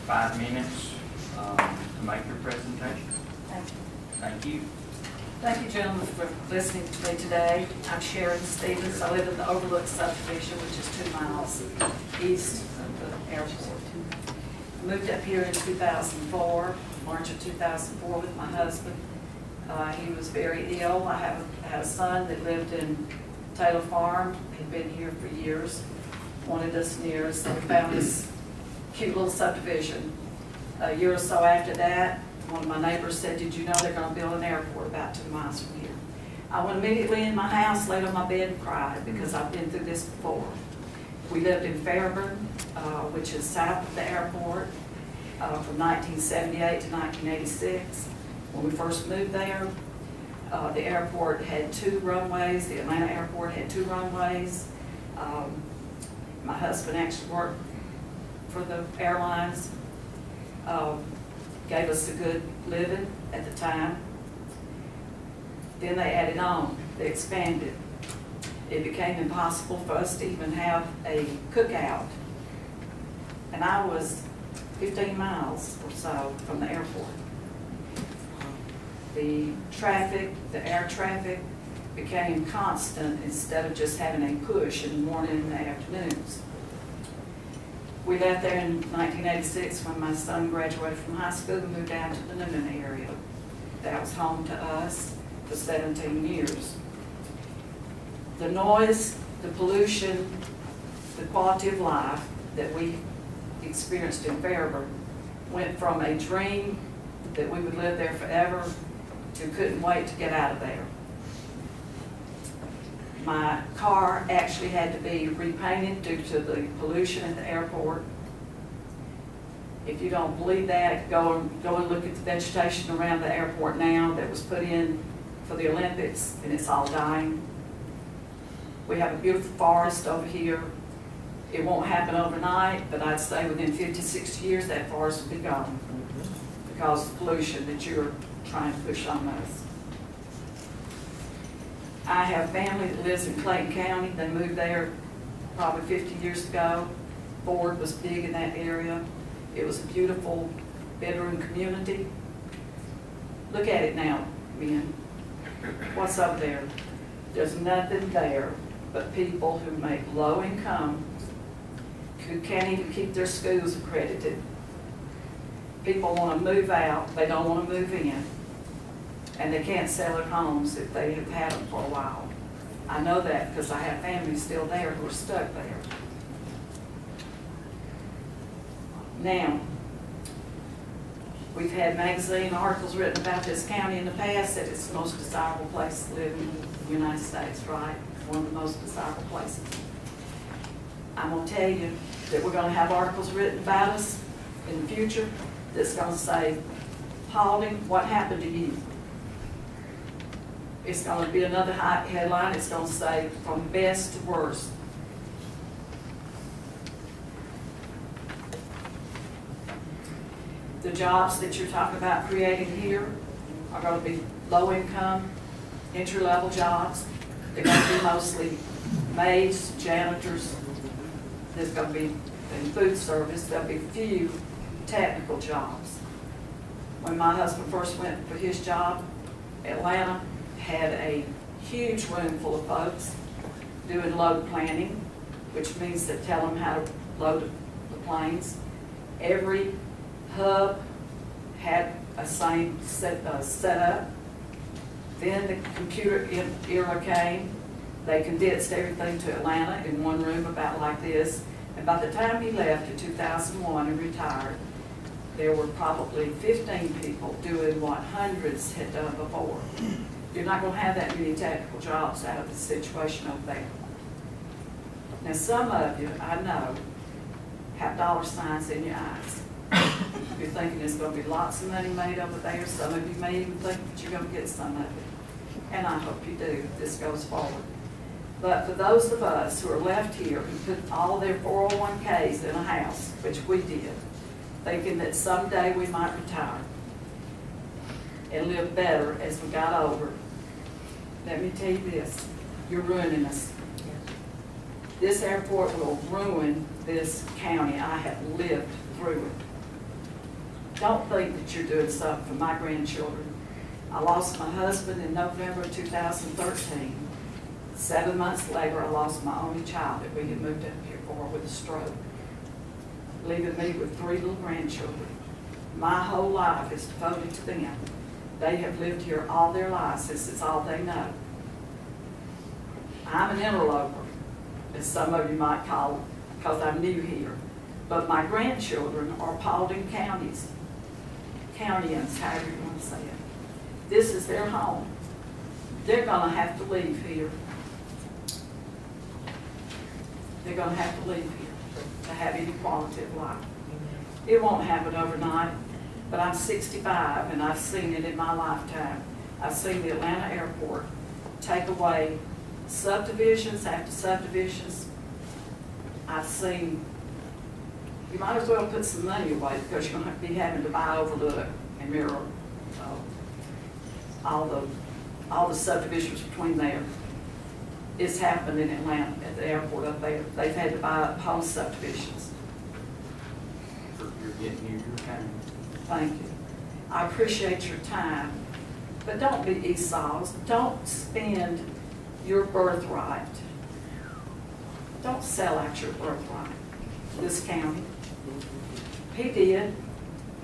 5 minutes to make your presentation. Thank you. Thank you. Thank you, gentlemen, for listening to me today. I'm Sharon Stephens. I live in the Overlook subdivision, which is 2 miles east of the airport. I moved up here in 2004, March of 2004, with my husband. He was very ill. I had a son that lived in Taylor Farm. He'd been here for years. Wanted us near us, so we found this cute little subdivision. A year or so after that, one of my neighbors said, "Did you know they're going to build an airport about 2 miles from here?" I went immediately in my house, laid on my bed and cried because I've been through this before. We lived in Fairburn, which is south of the airport, from 1978 to 1986. When we first moved there, the airport had 2 runways. The Atlanta airport had 2 runways. My husband actually worked for the airlines, gave us a good living at the time. Then they added on, they expanded. It became impossible for us to even have a cookout. And I was 15 miles or so from the airport. The traffic, the air traffic, became constant instead of just having a push in the morning and the afternoons. We left there in 1986 when my son graduated from high school and moved down to the Noonan area. That was home to us for 17 years. The noise, the pollution, the quality of life that we experienced in Fairburn went from a dream that we would live there forever to couldn't wait to get out of there. My car actually had to be repainted due to the pollution at the airport. If you don't believe that, go and look at the vegetation around the airport now that was put in for the Olympics, and it's all dying. We have a beautiful forest over here. It won't happen overnight, but I'd say within 50, 60 years that forest will be gone because of the pollution that you're trying to push on us. I have family that lives in Clayton County. They moved there probably 50 years ago. Ford was big in that area. It was a beautiful bedroom community. Look at it now, men. What's up there? There's nothing there but people who make low income, who can't even keep their schools accredited. People want to move out, they don't want to move in. And they can't sell their homes if they have had them for a while. I know that because I have families still there who are stuck there. Now, we've had magazine articles written about this county in the past that it's the most desirable place to live in the United States, right? One of the most desirable places. I'm going to tell you that we're going to have articles written about us in the future that's going to say, "Paulding, what happened to you?" It's going to be another headline. It's going to say, "From best to worst." The jobs that you're talking about creating here are going to be low income, entry-level jobs. They're going to be mostly maids, janitors. There's going to be in food service. There'll be few technical jobs. When my husband first went for his job, Atlanta had a huge room full of folks doing load planning, which means they tell them how to load the planes. Every hub had a same setup. Then the computer era came. They condensed everything to Atlanta in one room about like this. And by the time he left in 2001 and retired, there were probably 15 people doing what hundreds had done before. You're not going to have that many technical jobs out of the situation over there. Now, some of you, I know, have dollar signs in your eyes. You're thinking there's going to be lots of money made over there. Some of you may even think that you're going to get some of it. And I hope you do if this goes forward. But for those of us who are left here who put all their 401ks in a house, which we did, thinking that someday we might retire and live better as we got older, let me tell you this, you're ruining us. This airport will ruin this county. I have lived through it. don't think that you're doing something for my grandchildren. I lost my husband in November 2013. 7 months later, I lost my only child that we had moved up here for with a stroke, leaving me with 3 little grandchildren. My whole life is devoted to them. They have lived here all their lives. This is all they know. I'm an interloper, as some of you might call it, because I'm new here. But my grandchildren are Paulding County's, Countyans, however you want to say it. This is their home. They're going to have to leave here. They're going to have to leave here to have any quality of life. It won't happen overnight, but I'm 65 and I've seen it in my lifetime. I've seen the Atlanta airport take away subdivisions after subdivisions. I've seen, you might as well put some money away because you're going to be having to buy Overlook and Mirror. All the subdivisions between there. It's happened in Atlanta at the airport up there. They've had to buy up whole subdivisions. You're getting near your time. Thank you. I appreciate your time, but don't be Esau's. Don't spend your birthright. Don't sell out your birthright to this county. He did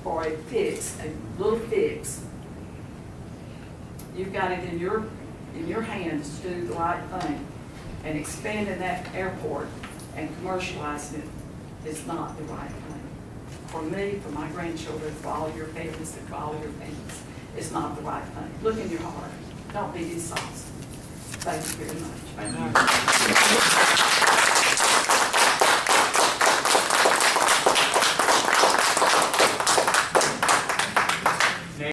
for a fix, a little fix. You've got it in your hands to do the right thing, and expanding that airport and commercializing it is not the right thing. For me, for my grandchildren, for all your families, and for all your families, it's not the right thing. Look in your heart. Don't be Esau's. Thank you very much. Thank you.